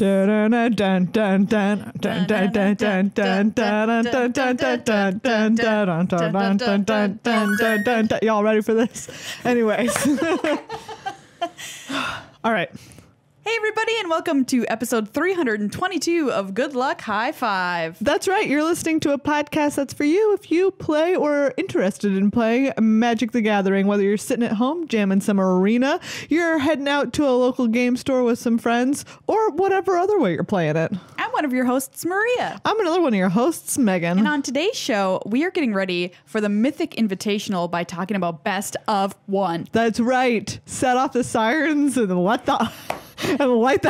Y'all ready for this? Anyways. All right. Hey everybody, and welcome to episode 322 of Good Luck High Five. That's right. You're listening to a podcast that's for you if you play or are interested in playing Magic the Gathering. Whether you're sitting at home jamming some arena, you're heading out to a local game store with some friends, or whatever other way you're playing it. I'm one of your hosts, Maria. I'm another one of your hosts, Megan. And on today's show, we are getting ready for the Mythic Invitational by talking about Best of One. That's right. Set off the sirens and light the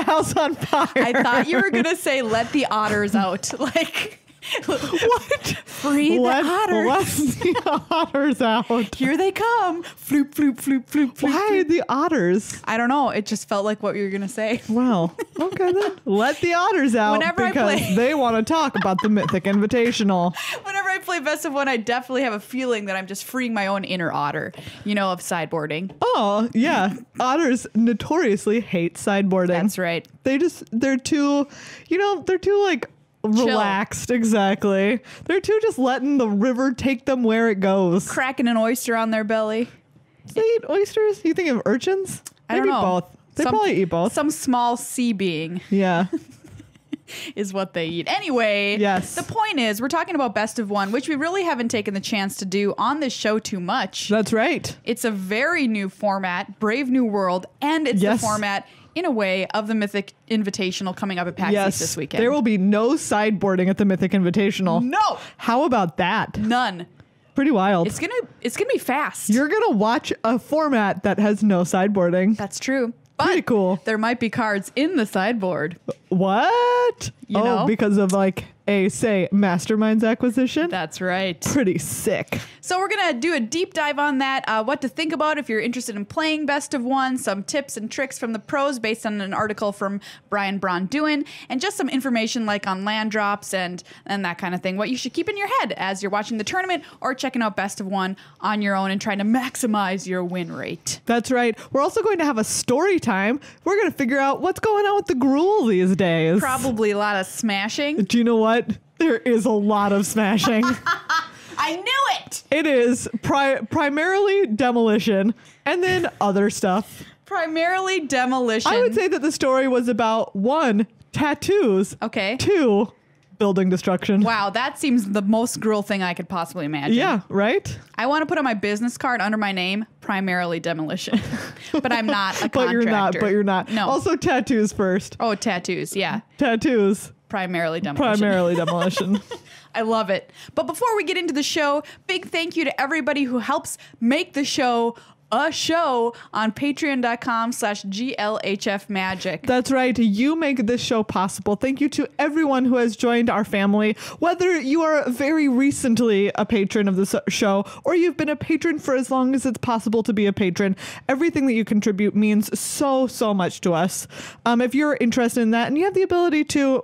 house on fire. I thought you were going to say, let the otters out. Like, what? Free the otters. Let the otters out. Here they come. Floop, floop, floop, floop, floop. Why the otters? I don't know. It just felt like what you were going to say. Wow. Okay, then. Let the otters out. Whenever because they want to talk about the Mythic Invitational. Whenever I play Best of One, I definitely have a feeling that I'm just freeing my own inner otter, of sideboarding. Oh, yeah. Otters notoriously hate sideboarding. That's right. They're too like relaxed. Chill. Exactly. They're too just letting the river take them where it goes. Cracking an oyster on their belly. They eat oysters? You think of urchins? I don't know. Both. They probably eat both. Some small sea being. Yeah. Is what they eat. Anyway, yes. The point is, we're talking about Best of One, which we really haven't taken the chance to do on this show too much. That's right. It's a very new format, brave new world, and it's the format, in a way, of the Mythic Invitational coming up at PAX East this weekend. There will be no sideboarding at the Mythic Invitational. No! How about that? None. Pretty wild. It's gonna be fast. You're gonna watch a format that has no sideboarding. That's true. But pretty cool. There might be cards in the sideboard. What? You know? Because of say Masterminds acquisition? That's right. Pretty sick. So we're going to do a deep dive on that, what to think about if you're interested in playing Best of One, some tips and tricks from the pros based on an article from Brian Braun-Duin, and just some information like on land drops and that kind of thing, what you should keep in your head as you're watching the tournament or checking out Best of One on your own and trying to maximize your win rate. That's right. We're also going to have a story time. We're going to figure out what's going on with the Gruul these days. Probably a lot of smashing. Do you know what? There is a lot of smashing. I knew it! It is primarily demolition and then other stuff. Primarily demolition. I would say that the story was about 1, tattoos. Okay. 2, building destruction. Wow, that seems the most Gruul thing I could possibly imagine. Yeah, right? I want to put on my business card under my name, primarily demolition. But I'm not a contractor. But you're not. No. Also tattoos first. Oh, tattoos, yeah. Tattoos. Primarily demolition. Primarily demolition. I love it. But before we get into the show, big thank you to everybody who helps make the show a show on patreon.com/GLHFmagic. That's right. You make this show possible. Thank you to everyone who has joined our family, whether you are very recently a patron of the show or you've been a patron for as long as it's possible to be a patron. Everything that you contribute means so much to us. If you're interested in that and you have the ability to,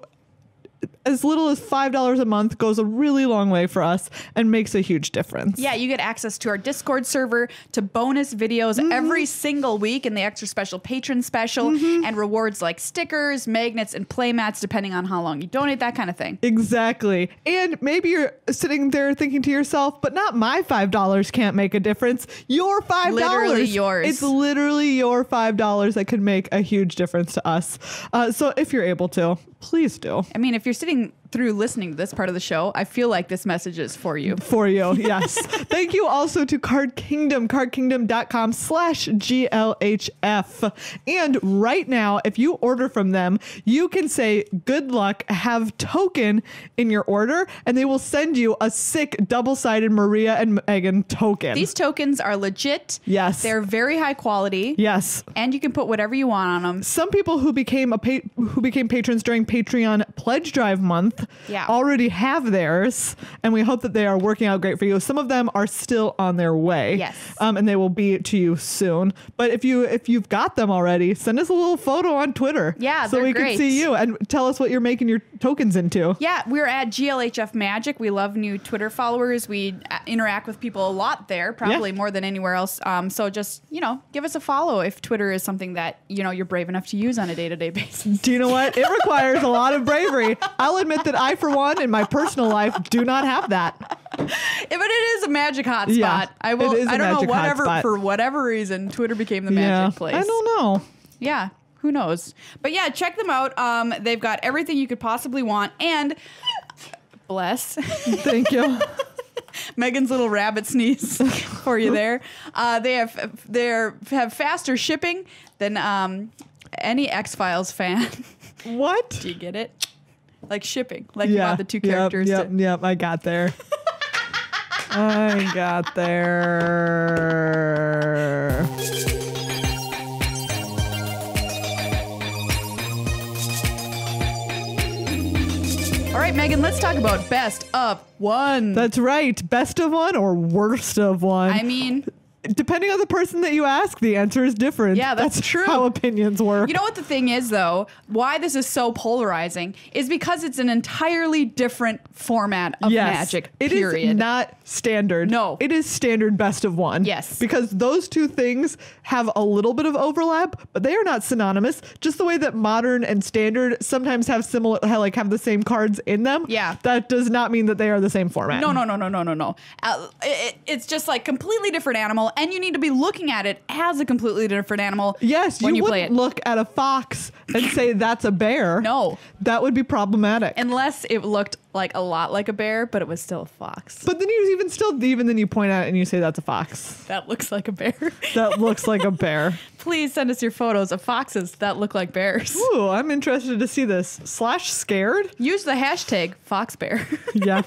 as little as $5 a month goes a really long way for us and makes a huge difference. Yeah, you get access to our Discord server, to bonus videos every single week and the extra special patron special, and rewards like stickers, magnets, and playmats depending on how long you donate, that kind of thing. Exactly. And maybe you're sitting there thinking to yourself, but not my $5 can't make a difference. Your $5. Literally yours. It's literally your $5 that could make a huge difference to us. So if you're able to, please do. I mean, if you're sitting through listening to this part of the show, I feel like this message is for you. For you, yes. Thank you also to Card Kingdom, cardkingdom.com/GLHF. And right now, if you order from them, you can say good luck, have token in your order, and they will send you a sick double-sided Maria and Meghan token. These tokens are legit. Yes. They're very high quality. Yes. And you can put whatever you want on them. Some people who became patrons during Patreon Pledge Drive month both already have theirs, and we hope that they are working out great for you. Some of them are still on their way. Yes. And they will be to you soon. But if you've got them already, send us a little photo on Twitter. Yeah, so we great. can see you and tell us what you're making your tokens into. Yeah, we're at GLHF Magic. We love new Twitter followers. We interact with people a lot there, probably more than anywhere else. So just, give us a follow if Twitter is something that, you're brave enough to use on a day-to-day basis. Do you know what? It requires a lot of bravery. I'll admit that I, for one, in my personal life, do not have that. But it is a magic hotspot. Yeah, I don't know, for whatever reason, Twitter became the magic place. I don't know. Yeah, who knows? But yeah, check them out. They've got everything you could possibly want, and bless. Thank you. Megan's little rabbit sneeze for you there. They have faster shipping than any X-Files fan. What? Do you get it? Like shipping, like you want the two characters. Yep. I got there. I got there. All right, Megan, let's talk about best of one. That's right. Best of one or worst of one? I mean, depending on the person that you ask, the answer is different. Yeah, that's true. How opinions work. You know what the thing is, though? Why this is so polarizing is because it's an entirely different format of Magic, period. It is not standard. No. It is standard best of one. Yes. Because those two things have a little bit of overlap, but they are not synonymous. Just the way that modern and standard sometimes have have the same cards in them. Yeah. That does not mean that they are the same format. No. It's just like completely different animal, and you need to be looking at it as a completely different animal. Yes, when you wouldn't play it. look at a fox and say that's a bear. No. That would be problematic. Unless it looked like a lot like a bear, but it was still a fox. But then even then you point at it and you say that's a fox. That looks like a bear. That looks like a bear. Please send us your photos of foxes that look like bears. Ooh, I'm interested to see this. /scared? Use the hashtag foxbear. Yeah.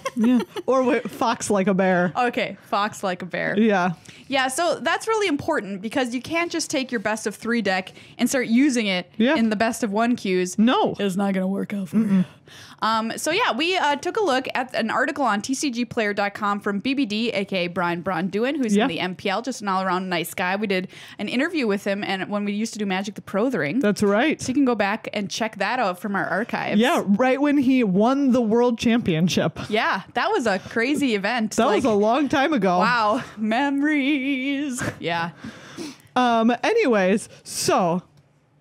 Or wait, fox like a bear. Okay, fox like a bear. Yeah. Yeah, so that's really important because you can't just take your best of 3 deck and start using it in the best of 1 queues. No. It's not going to work out for you. So yeah, we took a look at an article on tcgplayer.com from BBD, aka Brian Braun-Duin, who's in the MPL, just an all-around nice guy. We did an interview with him, and when we used to do Magic the Pro the Ring. That's right. So you can go back and check that out from our archives. Yeah, right when he won the world championship. Yeah, that was a crazy event. That was a long time ago. Wow, memories. Yeah. Anyways, so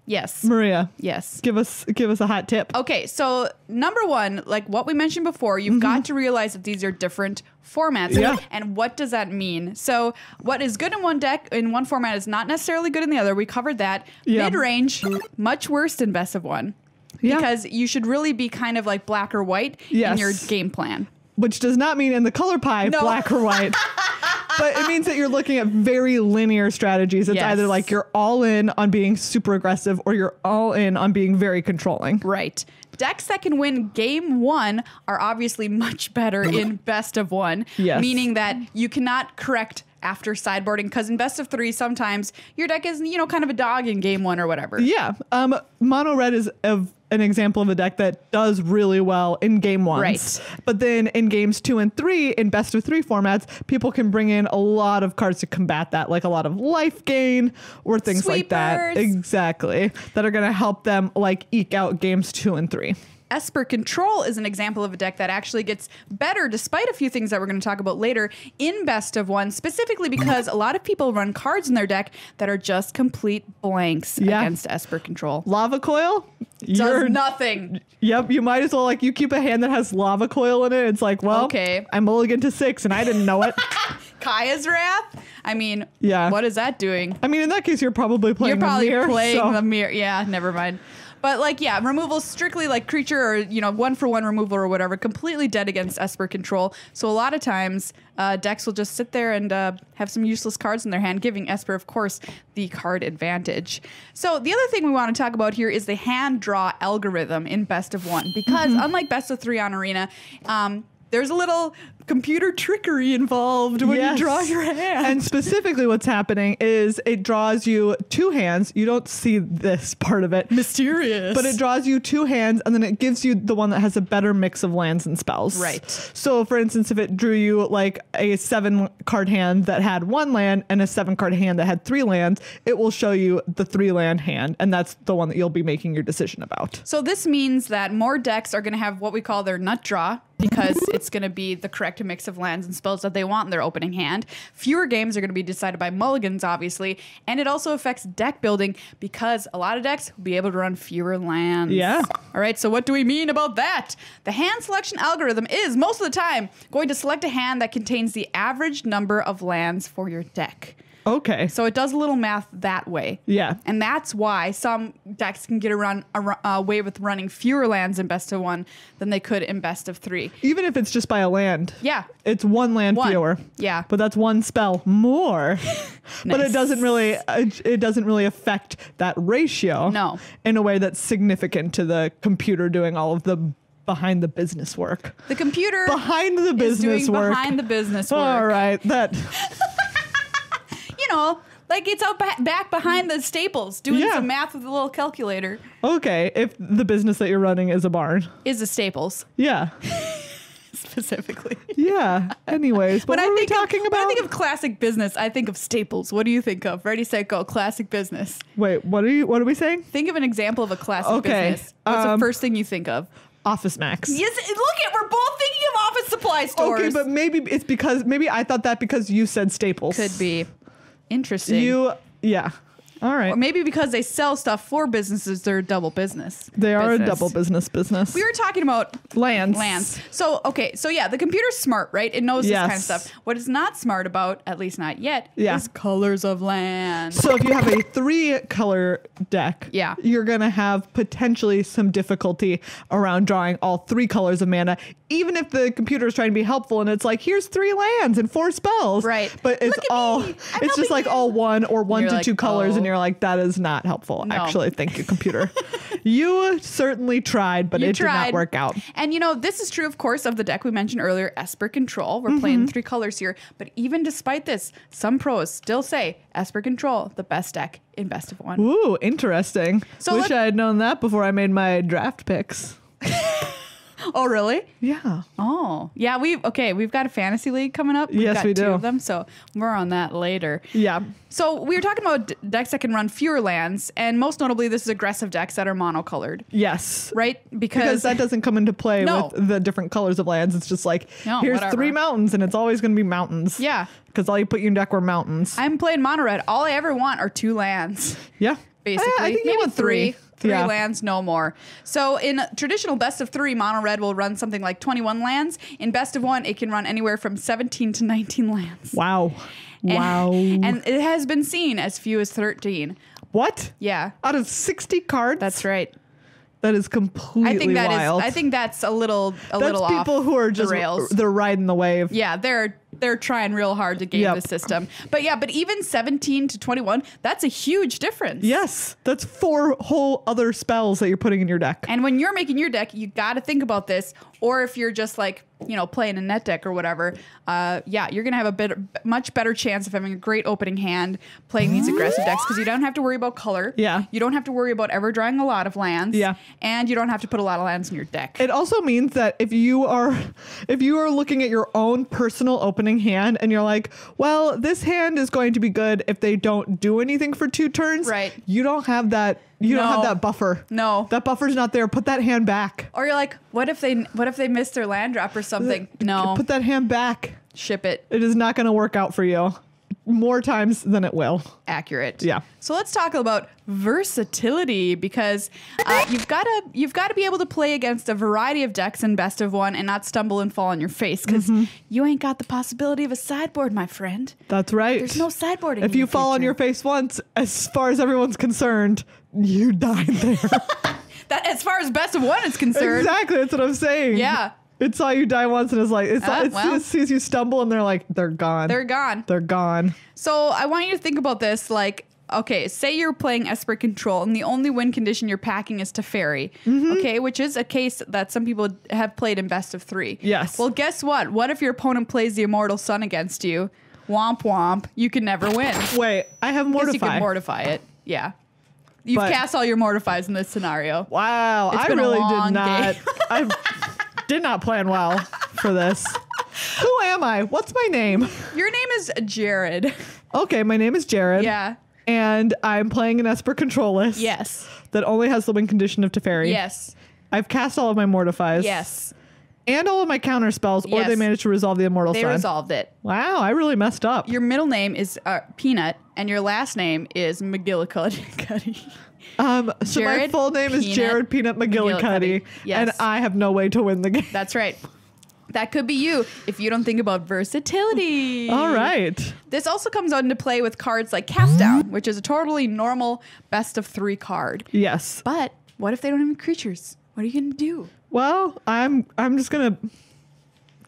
yes, Maria. Yes. Give us a hot tip. Okay, so number one, like what we mentioned before, you've got to realize that these are different formats. Yeah. And what does that mean? So what is good in one deck in one format is not necessarily good in the other. We covered that. Yeah. Mid-range, much worse than best of one. Yeah. Because you should really be kind of like black or white in your game plan. Which does not mean in the color pie black or white. But it means that you're looking at very linear strategies. It's either like you're all in on being super aggressive or you're all in on being very controlling. Right. Decks that can win game 1 are obviously much better in best of 1. Yes. Meaning that you cannot correct after sideboarding, because in best of 3 sometimes your deck is kind of a dog in game 1 or whatever. Yeah. Mono red is an example of a deck that does really well in game 1. Right. But then in games 2 and 3, in best of 3 formats, people can bring in a lot of cards to combat that, like a lot of life gain or things like that. Exactly. That are going to help them like eke out games 2 and 3. Esper Control is an example of a deck that actually gets better despite a few things that we're going to talk about later in best of 1, specifically because a lot of people run cards in their deck that are just complete blanks against Esper Control. Lava Coil? Does nothing. Yep, you might as well you keep a hand that has Lava Coil in it. It's like, well, okay, I mulliganed to 6 and I didn't know it. Kaya's Wrath? I mean, what is that doing? I mean, in that case, you're probably playing the mirror. You're probably playing the mirror. Yeah, never mind. But like, yeah, removal strictly like creature or, 1-for-1 removal or whatever, completely dead against Esper Control. So a lot of times decks will just sit there and have some useless cards in their hand, giving Esper, of course, the card advantage. So the other thing we want to talk about here is the hand draw algorithm in best of 1, because unlike best of 3 on Arena, there's a little computer trickery involved when you draw your hand. And specifically what's happening is it draws you 2 hands. You don't see this part of it. Mysterious. But it draws you 2 hands, and then it gives you the one that has a better mix of lands and spells. Right. So, for instance, if it drew you like a 7-card hand that had 1 land and a 7-card hand that had 3 lands, it will show you the 3-land hand, and that's the one that you'll be making your decision about. So this means that more decks are going to have what we call their nut draw, because it's going to be the correct mix of lands and spells that they want in their opening hand. Fewer games are going to be decided by mulligans, obviously, and it also affects deck building because a lot of decks will be able to run fewer lands. Yeah. All right, so what do we mean about that? The hand selection algorithm is, most of the time, going to select a hand that contains the average number of lands for your deck. Okay. So it does a little math that way. Yeah. And that's why some decks can get away with running fewer lands in best of 1 than they could in best of 3. Even if it's just by a land. Yeah. It's 1 land fewer. Yeah. But that's 1 spell more. But it Nice. doesn't really affect that ratio. No. In a way that's significant to the computer doing all of the behind the business work. The computer Behind the is business doing work. behind the business work. All right. That You know, like it's out back behind the staples doing Yeah. some math with a little calculator. okay, if the business that you're running is a barn. Is the staples Yeah. specifically. Yeah. Anyways, but what are we talking about? When I think of classic business, I think of staples. What do you think of? Ready, set, go. Classic business. Wait, what are we saying? Think of an example of a classic Okay, business. What's the first thing you think of? Office Max. Yes, we're both thinking of office supply stores. Okay, but maybe it's because I thought that because you said Staples. could be interesting. Yeah. All right. Or maybe because they sell stuff for businesses, they're a double business. They are business. a double business. We were talking about lands. So yeah, the computer's smart, right? It knows this kind of Yes. stuff. What it's not smart about, at least not yet, Yeah. is colors of land. So if you have a 3-color deck, Yeah. you're going to have potentially some difficulty around drawing all 3 colors of mana, even if the computer is trying to be helpful and it's like, here's 3 lands and 4 spells. Right. But it's Look at all, me. I'm it's just helping like you. all 1 or 1 You're to like, 2 colors. oh. And you're like, that is not helpful. No. Actually, thank you, computer. You certainly tried, but You it did tried. not work out. And you know, this is true, of course, of the deck we mentioned earlier, Esper Control. We're playing 3 colors here. But even despite this, some pros still say Esper Control, the best deck in best of 1. Ooh, interesting. So Wish I had known that before I made my draft picks. Oh, really? Yeah. Oh, yeah. We've got a fantasy league coming up. We've Yes, got we 2 do. of them, so more on that later. Yeah. So we were talking about decks that can run fewer lands, and most notably, this is aggressive decks that are monocolored, Yes. right? Because that doesn't come into play No. with the different colors of lands. It's just like, No, here's whatever. 3 mountains, and it's always going to be mountains. Yeah. Because all you put in your deck were mountains. I'm playing mono red. All I ever want are 2 lands. Yeah. Basically, I think you maybe want 3. 3 Yeah. lands, no more. So in traditional best of 3, mono red will run something like 21 lands. In best of 1, it can run anywhere from 17 to 19 lands. Wow. Wow. And it has been seen as few as 13. What? Yeah, Out of 60 cards? that's right. That is completely I think that wild. I think that's a little That's off people who are just the rails. they're riding the wave. Yeah, they're trying real hard to game Yep. the system. But even 17 to 21, that's a huge difference. Yes, that's 4 whole other spells that you're putting in your deck. And when you're making your deck, you got to think about this. Or if you're just like, playing a net deck or whatever, you're going to have a much better chance of having a great opening hand playing these aggressive decks because you don't have to worry about color. Yeah. You don't have to worry about ever drawing a lot of lands. Yeah. And you don't have to put a lot of lands in your deck. It also means that if you are looking at your own personal opening hand and you're like, well, this hand is going to be good if they don't do anything for 2 turns. Right. You don't have that. You don't have that buffer. No. That buffer's not there. Put that hand back. Or you're like, what if they missed their land drop or something? No. Put that hand back. Ship it. It is not going to work out for you more times than it will. Accurate. Yeah. So let's talk about versatility because you've got to be able to play against a variety of decks in best of 1 and not stumble and fall on your face because you ain't got the possibility of a sideboard, my friend. That's right. There's no sideboarding. If you fall on your face once, as far as everyone's concerned, you died there. that, as far as best of 1 is concerned. Exactly. That's what I'm saying. Yeah. It saw you die once and it's like, it sees you stumble and they're like, they're gone. They're gone. They're gone. So I want you to think about this like okay, say you're playing Esper Control and the only win condition you're packing is Teferi, okay, which is a case that some people have played in best of 3. Yes. Well, guess what? What if your opponent plays the Immortal Sun against you? Womp womp. You can never win. Wait, I have Guess Mortify. you can mortify it. Yeah. You've cast all your Mortifies in this scenario. Wow, It's I been a really long did not. game. I did not plan well for this. Who am I? What's my name? Your name is Jared. Okay, my name is Jared. Yeah. And I'm playing an Esper Control list. Yes. That only has the win condition of Teferi. Yes. I've cast all of my Mortifies. Yes. And all of my counter spells, or Yes. they managed to resolve the Immortal They Sun. resolved it. Wow, I really messed up. Your middle name is Peanut, and your last name is McGillicuddy. So my Jared full name is Peanut Jared Peanut McGillicuddy. Yes. And I have no way to win the game. That's right. That could be you if you don't think about versatility. All right. This also comes into play with cards like Cast Down, which is a totally normal best of 3 card. Yes. But what if they don't have any creatures? What are you going to do? Well, I'm just gonna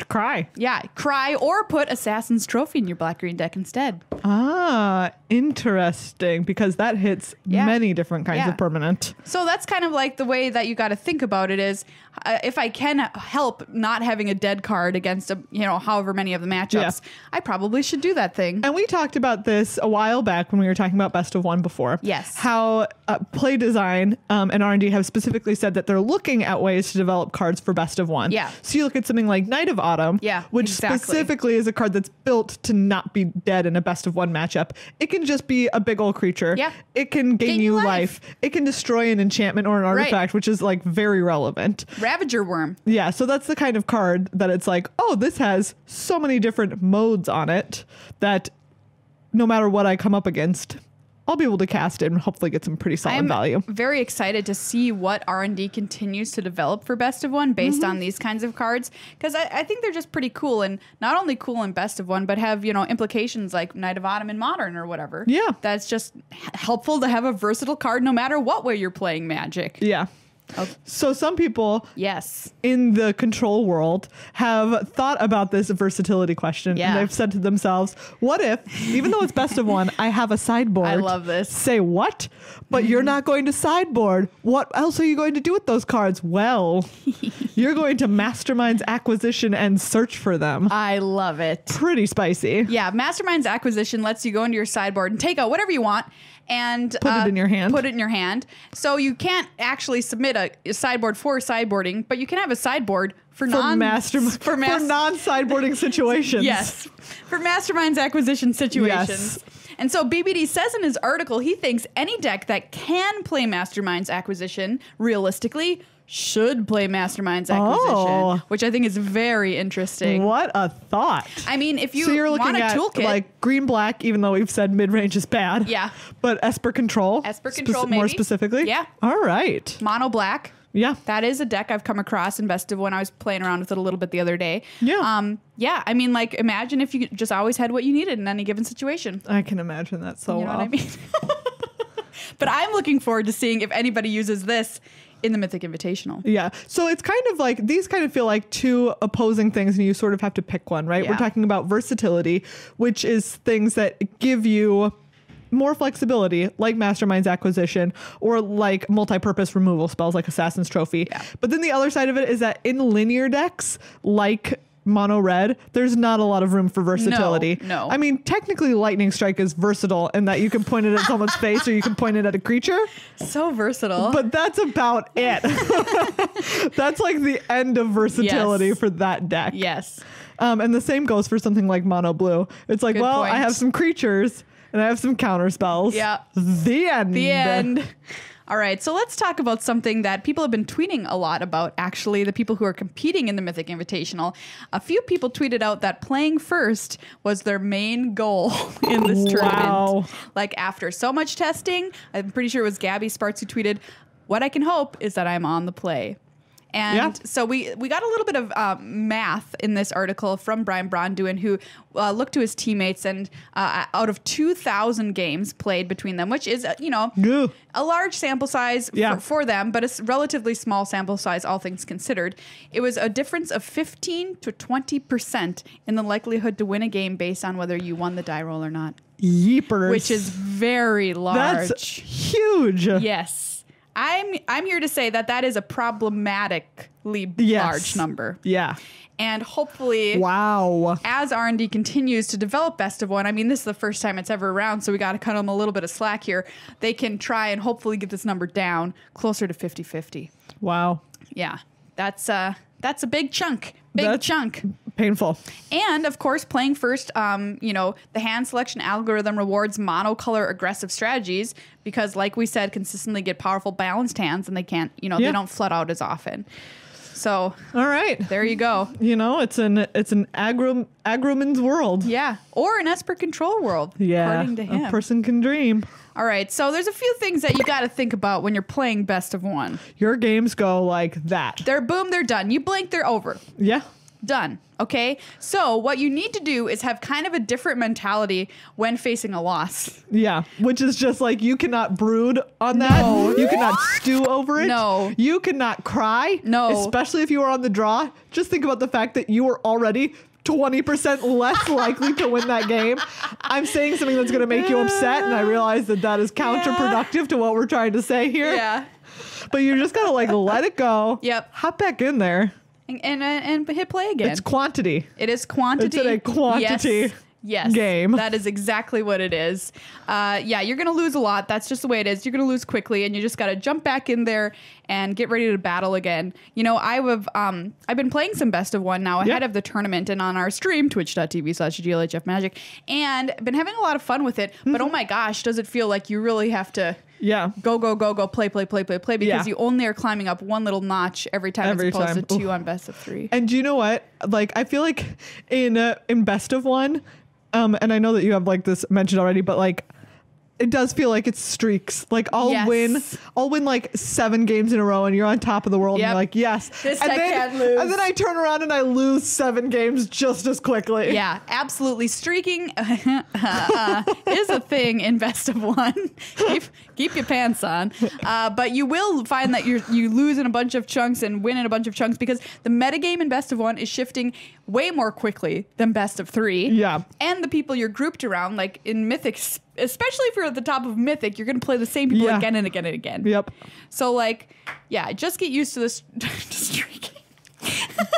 cry. Yeah, cry or put Assassin's Trophy in your black-green deck instead. Ah, interesting, because that hits Yeah. many different kinds Yeah. of permanent. So that's kind of like the way that you got to think about it is if I can help not having a dead card against however many of the matchups, I probably should do that thing. And we talked about this a while back when we were talking about best of 1 before. Yes. How play design and R&D have specifically said that they're looking at ways to develop cards for best of 1. Yeah. So you look at something like Knight of Autumn, Yeah, which exactly. specifically is a card that's built to not be dead in a best of 1 matchup. It can just be a big old creature. Yeah. It can gain you life. It can destroy an enchantment or an artifact, which is like very relevant. Ravager Worm. Yeah, so that's the kind of card that it's like, oh, this has so many different modes on it that no matter what I come up against, I'll be able to cast it and hopefully get some pretty solid value. Very excited to see what R&D continues to develop for Best of 1 based on these kinds of cards, because I think they're just pretty cool, and not only cool in Best of 1, but have implications like Knight of Autumn in Modern or whatever. Yeah. That's just helpful to have a versatile card no matter what way you're playing Magic. Yeah. Oh. So some people Yes. in the control world have thought about this versatility question, Yeah. and they've said to themselves, what if, even though it's best of 1, I have a sideboard? I love this. Say what? But you're not going to sideboard. What else are you going to do with those cards? Well, you're going to Mastermind's Acquisition and search for them. I love it. Pretty spicy. Yeah, Mastermind's Acquisition lets you go into your sideboard and take out whatever you want and Put it in your hand. Put it in your hand. So you can't actually submit a sideboard for sideboarding, but you can have a sideboard for non-sideboarding situations. Yes, for Mastermind's Acquisition situations. Yes. And so BBD says in his article he thinks any deck that can play Mastermind's Acquisition realistically should play Mastermind's Acquisition, which I think is very interesting. What a thought. I mean, if you So you're looking want a at toolkit, like green black, even though we've said mid range is bad. Yeah. But Esper Control. Esper-Control, more maybe. specifically. Yeah. All right. mono black. Yeah. That is a deck I've come across in Best of when I was playing around with it a little bit the other day. Yeah. Yeah. I mean, like, imagine if you just always had what you needed in any given situation. I can imagine that so You know well. what I mean? But I'm looking forward to seeing if anybody uses this in the Mythic Invitational. Yeah. So it's kind of like, these kind of feel like two opposing things and you sort of have to pick one, right? Yeah. We're talking about versatility, which is things that give you more flexibility, like Mastermind's Acquisition, or like multi-purpose removal spells like Assassin's Trophy. Yeah. But then the other side of it is that in linear decks, like mono red, there's not a lot of room for versatility. No. I mean, technically Lightning Strike is versatile in that you can point it at someone's face or you can point it at a creature, So versatile. but that's about it. That's like the end of versatility Yes. for that deck. Yes. And the same goes for something like mono blue. It's like, Good well, point. I have some creatures and I have some counter spells. Yeah. The end. The end. All right, so let's talk about something that people have been tweeting a lot about, actually, the people who are competing in the Mythic Invitational. A few people tweeted out that playing first was their main goal in this tournament. Wow. Like, after so much testing, I'm pretty sure it was Gabby Sparks who tweeted, "What I can hope is that I'm on the play." And Yeah. so we got a little bit of math in this article from Brian Bronduin, who looked to his teammates, and out of 2,000 games played between them, which is, Ugh. a large sample size Yeah. for them, but a relatively small sample size, all things considered. It was a difference of 15 to 20% in the likelihood to win a game based on whether you won the die roll or not. Yeepers. which is very large. That's huge. Yes. I'm here to say that is a problematically large number. Yeah. And hopefully, wow, as R&D continues to develop Best of One, I mean, this is the first time it's ever around, so we got to cut them a little bit of slack here. They can try and hopefully get this number down closer to 50-50. Wow. Yeah, that's a big chunk. Big chunk. Painful. And of course, playing first, the hand selection algorithm rewards monocolor aggressive strategies because, like we said, consistently get powerful balanced hands, and they can't, they don't flood out as often. So, all right, there you go. It's an agroman's world. Yeah, or an Esper control world. Yeah, according to him. A person can dream. All right, so there's a few things that you got to think about when you're playing Best of One. Your games go like that. They're done. You blink, they're over. Yeah. Done. Okay. So what you need to do is have kind of a different mentality when facing a loss. Yeah. Which is just like, you cannot brood on that. No. You cannot stew over it. No. You cannot cry. No. Especially if you are on the draw. Just think about the fact that you were already 20% less likely to win that game. I'm saying something that's going to make you upset, and I realize that is counterproductive to what we're trying to say here. Yeah. But you just got to let it go. Yep. Hop back in there. And hit play again. It's quantity. It is quantity. It's a quantity game. That is exactly what it is. You're going to lose a lot. That's just the way it is. You're going to lose quickly, and you just got to jump back in there and get ready to battle again. I've been playing some Best of One now ahead of the tournament and on our stream, twitch.tv/GLHF and been having a lot of fun with it. But oh my gosh, does it feel like you really have to go, play, because you only are climbing up one little notch every time as opposed to 2 on Best of 3. And do you know what? I feel like in Best of One, and I know that you have this mentioned already, but it does feel like it's streaks. I'll win 7 games in a row, and you're on top of the world. And you're like, yes, this I can't lose. And then I turn around and I lose 7 games just as quickly. Yeah, absolutely. Streaking is a thing in Best of One. Keep your pants on. But you will find that you lose in a bunch of chunks and win in a bunch of chunks because the metagame in Best of One is shifting way more quickly than Best of 3. Yeah. And the people you're grouped around, like in Mythic, especially if you're at the top of Mythic, you're going to play the same people again and again and again. Yep. So just get used to this streaking.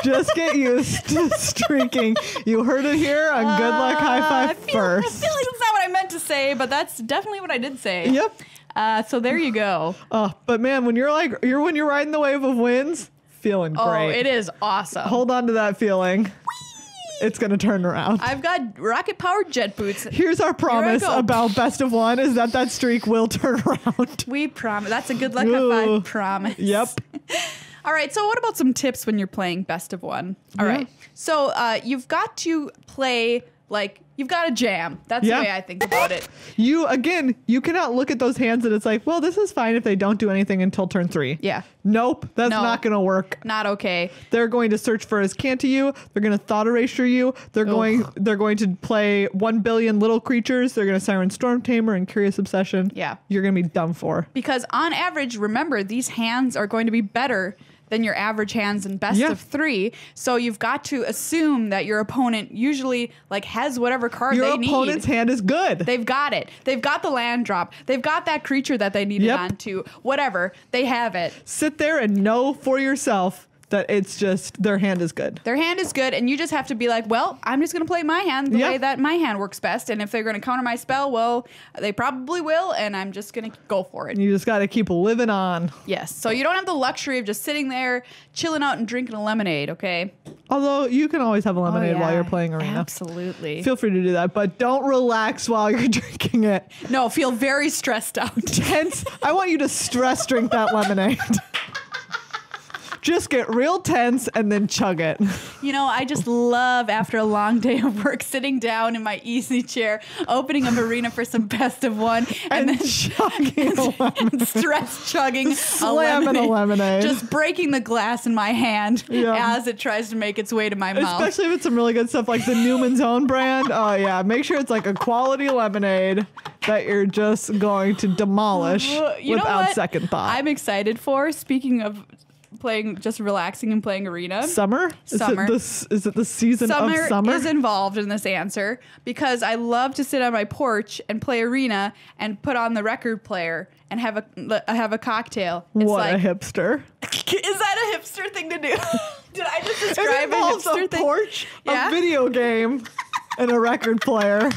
Just get used to streaking. You heard it here on Good Luck High Five first. I feel like that's not what I meant to say, but that's definitely what I did say. Yep. So there you go. But man, when you're riding the wave of wins, feeling great. Oh, it is awesome. Hold on to that feeling. It's going to turn around. I've got rocket-powered jet boots. Here's our promise about Best of One is that streak will turn around. We promise. That's a Good Luck High Five promise. Yep. All right. So what about some tips when you're playing Best of One? All right. So you've got to play you've got to jam. That's the way I think about it. You cannot look at those hands and it's like, well, this is fine if they don't do anything until turn 3. Yeah. Nope. That's not going to work. Not okay. They're going to search for his Canta you. They're going to thought erasure you. They're going to play 1 billion little creatures. They're going to Siren Storm Tamer and Curious Obsession. Yeah. You're going to be done for. Because on average, remember, these hands are going to be better than your average hands in Best of 3. So you've got to assume that your opponent usually has whatever card they need. Your opponent's hand is good. They've got it. They've got the land drop. They've got that creature that they needed onto. Whatever. They have it. Sit there and know for yourself that it's just their hand is good. Their hand is good, and you just have to be like, well, I'm just going to play my hand the way that my hand works best. And if they're going to counter my spell, well, they probably will, and I'm just going to go for it. You just got to keep living on. Yes. So you don't have the luxury of just sitting there, chilling out and drinking a lemonade, okay? Although you can always have a lemonade while you're playing Arena. Absolutely. Feel free to do that, but don't relax while you're drinking it. No, feel very stressed out. Tense. I want you to stress drink that lemonade. Just get real tense and then chug it. I just love, after a long day of work, sitting down in my easy chair, opening up Arena for some Best of One, and then chugging a lemonade. Stress chugging Slamming a lemonade. Just breaking the glass in my hand as it tries to make its way to my mouth. Especially if it's some really good stuff like the Newman's Own brand. Oh, yeah. Make sure it's a quality lemonade that you're just going to demolish without second thought. I'm excited for, speaking of just relaxing and playing Arena. Summer? Summer. Is it the season of summer? Summer is involved in this answer because I love to sit on my porch and play Arena and put on the record player and have a cocktail. It's What like, a hipster. Is that a hipster thing to do? Did I just describe It involves a hipster a thing? porch, Yeah. a video game, and a record player.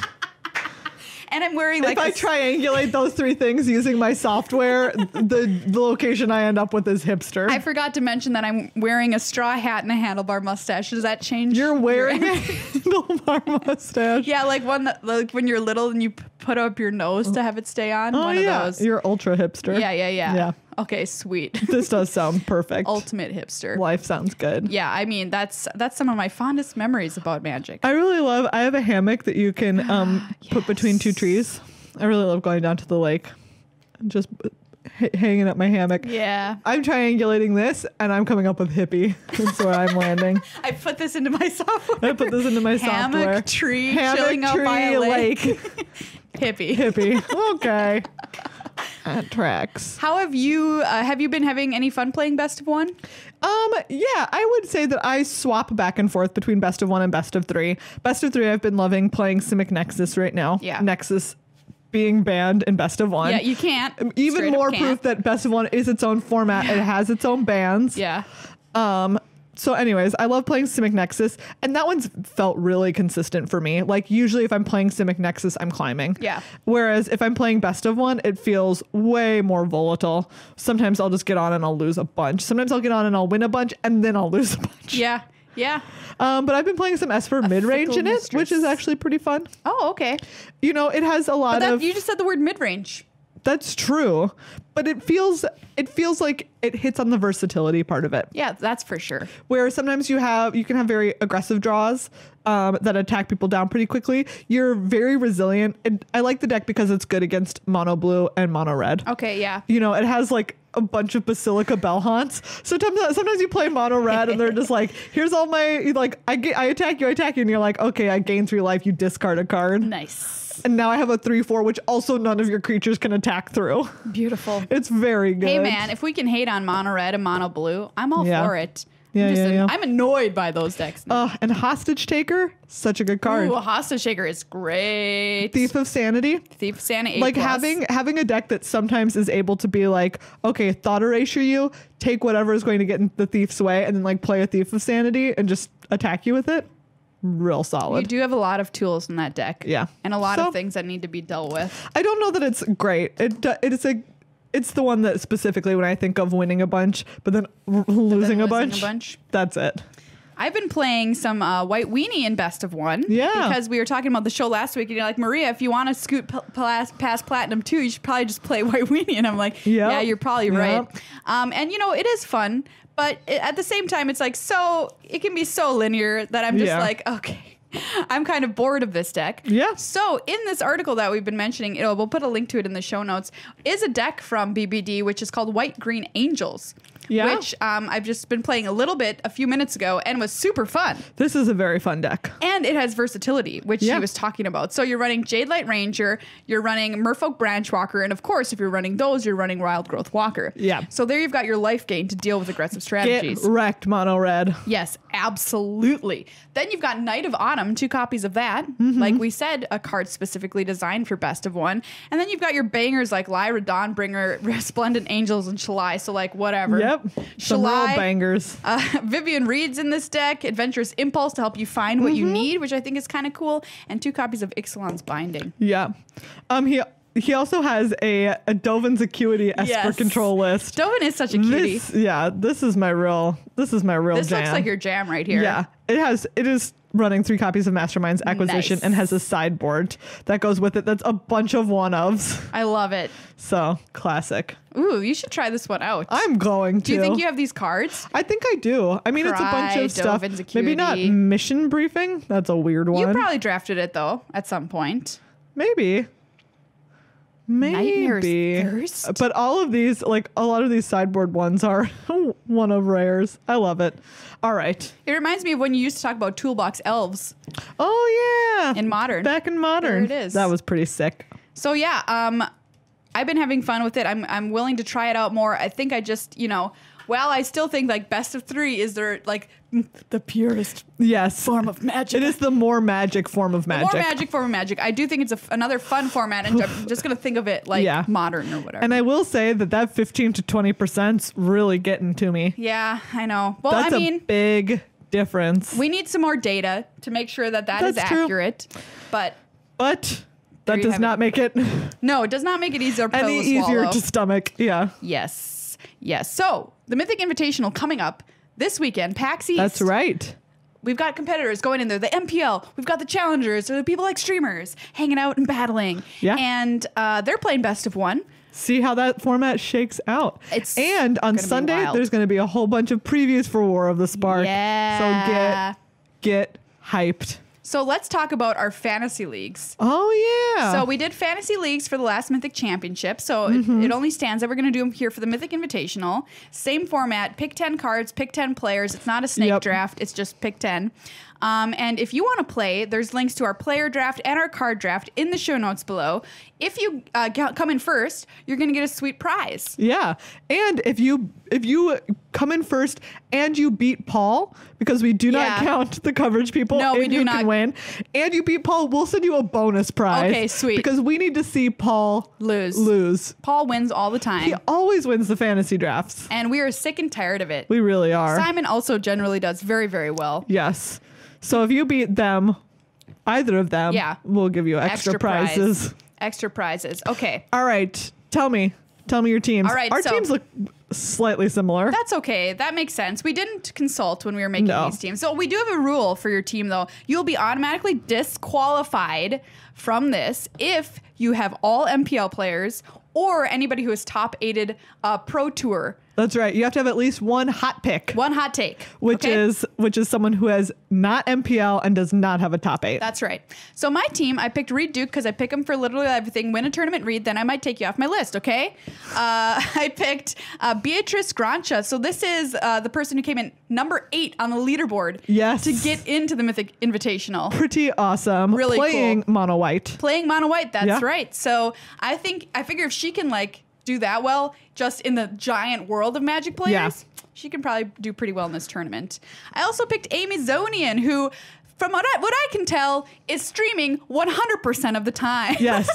And I'm wearing like If I triangulate those three things using my software, the location I end up with is hipster. I forgot to mention that I'm wearing a straw hat and a handlebar mustache. Does that change? You're wearing a handlebar mustache. Yeah, like one that, like when you're little and you put up your nose to have it stay on. Oh, One yeah. of those. You're ultra hipster. Yeah. Okay, sweet. This does sound perfect. Ultimate hipster. Life sounds good. Yeah, I mean that's some of my fondest memories about Magic. I have a hammock that you can put between two trees. I really love going down to the lake and just hanging up my hammock. Yeah. I'm triangulating this and I'm coming up with hippie. That's where I'm landing. I put this into my software. I put this into my software. Hammock, tree, Hammock, chilling out by a tree, lake. Hippie. Hippie. Okay. That tracks. How have you been having any fun playing Best of One? Yeah, I would say that I swap back and forth between Best of One and Best of Three. Best of Three, I've been loving playing Simic Nexus right now. Yeah. Nexus being banned in Best of One. Yeah, you can't. Even Straight up more can't. proof that Best of One is its own format. It has its own bans. Yeah. So anyways, I love playing Simic Nexus, and that one's felt really consistent for me. Like usually if I'm playing Simic Nexus, I'm climbing. Yeah. Whereas if I'm playing Best of One, it feels way more volatile. Sometimes I'll just get on and I'll lose a bunch. Sometimes I'll get on and I'll win a bunch and then I'll lose a bunch. Yeah. Yeah. But I've been playing some Esper mid-range fickle in it, mistress. which is actually pretty fun. Oh, okay. You know, it has a lot But of... you just said the word mid-range. That's true, but it feels like it hits on the versatility part of it. Yeah, that's for sure. Where sometimes you can have very aggressive draws that attack people down pretty quickly. You're very resilient. I like the deck because it's good against mono blue and mono red. Okay, yeah. You know, it has like a bunch of Basilica Bell Haunts. Sometimes you play mono red and they're just like, here's all my, like, I attack you, and you're like, okay, I gain 3 life, you discard a card. Nice. And now I have a 3/4, which also none of your creatures can attack through. Beautiful. It's very good. Hey man, if we can hate on mono red and mono blue, I'm all Yeah. for it. Yeah. I'm annoyed by those decks. And Hostage Taker, such a good card. Ooh, a Hostage Shaker is great. Thief of Sanity. Thief of Sanity. Like having a deck that sometimes is able to be like, okay, thought erasure you, take whatever is going to get in the thief's way, and then like play a Thief of Sanity and just attack you with it. Real solid. You do have a lot of tools in that deck. Yeah. And a lot So- of things that need to be dealt with. I don't know that it's great. It's the one that specifically when I think of winning a bunch, but then losing a bunch. That's it. I've been playing some White Weenie in Best of One. Yeah. Because we were talking about the show last week, and you're like, Maria, if you want to scoot past Platinum 2, you should probably just play White Weenie. And I'm like, Yep. yeah, you're probably right. Yep. And, you know, it is fun. But at the same time, it's like it can be so linear that I'm just Yeah. like, okay. I'm kind of bored of this deck. Yeah. So in this article that we've been mentioning, we'll put a link to it in the show notes, is a deck from BBD, which is called White Green Angels. Yeah. Which I've just been playing a little bit a few minutes ago and was super fun. This is a very fun deck. And it has versatility, which Yeah. he was talking about. So you're running Jade Light Ranger, you're running Merfolk Branchwalker, and of course, if you're running those, you're running Wild Growth Walker. Yeah. So there you've got your life gain to deal with aggressive strategies. Get wrecked, mono red. Yes, absolutely. Then you've got Knight of Autumn, 2 copies of that. Mm-hmm. Like we said, a card specifically designed for Best of One. And then you've got your bangers like Lyra Dawnbringer, Resplendent Angels, and Shalai. So like whatever. Yep. Some real Shalai, bangers. Vivian Reed's in this deck. Adventurous Impulse to help you find what you Mm-hmm. need, which I think is kind of cool. And 2 copies of Ixalan's Binding. Yeah. He also has a Dovin's Acuity Esper Yes. control list. Dovin is such a cutie. This is my real This jam. looks like your jam right here. Yeah. It is running 3 copies of Mastermind's Acquisition Nice. and has a sideboard that goes with it. That's a bunch of one-ofs. I love it. So classic. Ooh, you should try this one out. I'm going to. Do you think you have these cards? I think I do. I mean, it's a bunch Cry, of stuff. Dovin's Maybe not Acuity. Mission Briefing. That's a weird one. You probably drafted it though at some point. Maybe. Nightmare's Maybe. Thirst? But all of these, like a lot of these sideboard ones are one of rares. I love it. All right. It reminds me of when you used to talk about toolbox elves Oh yeah. in Modern. Back in Modern. There it is. That was pretty sick. So yeah, I've been having fun with it. I'm willing to try it out more. I think I just, Well, I still think like best of 3 is their like the purest Yes. form of magic. It is the more magic form of magic. More magic form of magic. I do think it's another fun format, and I'm just going to think of it like Yeah. modern or whatever. And I will say that 15 to 20%'s really getting to me. Yeah, I know. Well, That's I mean, a big difference. we need some more data to make sure that is That's true. accurate. But But that you does have not it. make it no, it does not make it easier pill any to easier swallow. to stomach. Yeah. Yes. Yes. So the Mythic Invitational coming up this weekend, PAX East. That's right. We've got competitors going in there. The MPL. We've got the challengers. Or the people like streamers hanging out and battling. Yeah. And they're playing best of 1. See how that format shakes out. And on gonna be Sunday, wild. there's going to be a whole bunch of previews for War of the Spark. Yeah. So get hyped. So let's talk about our fantasy leagues. Oh, yeah. So we did fantasy leagues for the last Mythic Championship. So it only stands that we're going to do them here for the Mythic Invitational. Same format. Pick 10 cards, pick 10 players. It's not a snake Yep. draft. It's just pick 10. And if you want to play, there's links to our player draft and our card draft in the show notes below. If you come in first, you're going to get a sweet prize. Yeah. And if you come in first and you beat Paul, because we do not Yeah. count the coverage people No, we in do who not. can win, and you beat Paul, we'll send you a bonus prize. Okay, sweet. Because we need to see Paul lose. Paul wins all the time. He always wins the fantasy drafts. And we are sick and tired of it. We really are. Simon also generally does very, very well. Yes. So if you beat them, either of them, Yeah. we'll give you extra prize. prizes. Extra prizes. Okay. All right. Tell me your teams. All right, Our so- teams look slightly similar. That's okay. That makes sense. We didn't consult when we were making No. these teams. So we do have a rule for your team, though. You'll be automatically disqualified from this if you have all MPL players or anybody who is top 8'd Pro Tour. That's right. You have to have at least one hot pick. One hot take. Which okay? is someone who has not MPL and does not have a top 8. That's right. So my team, I picked Reed Duke because I pick him for literally everything. Win a tournament, Reed, then I might take you off my list, okay? I picked Beatrice Grancha. So this is the person who came in number 8 on the leaderboard. Yes. To get into the Mythic Invitational. Pretty awesome. Really Playing cool. mono white. Playing mono white, that's Yeah. right. So I figure if she can like do that well just in the giant world of Magic players, Yeah. she can probably do pretty well in this tournament. I also picked Amy Zonian, who, from what I can tell, is streaming 100% of the time. Yes.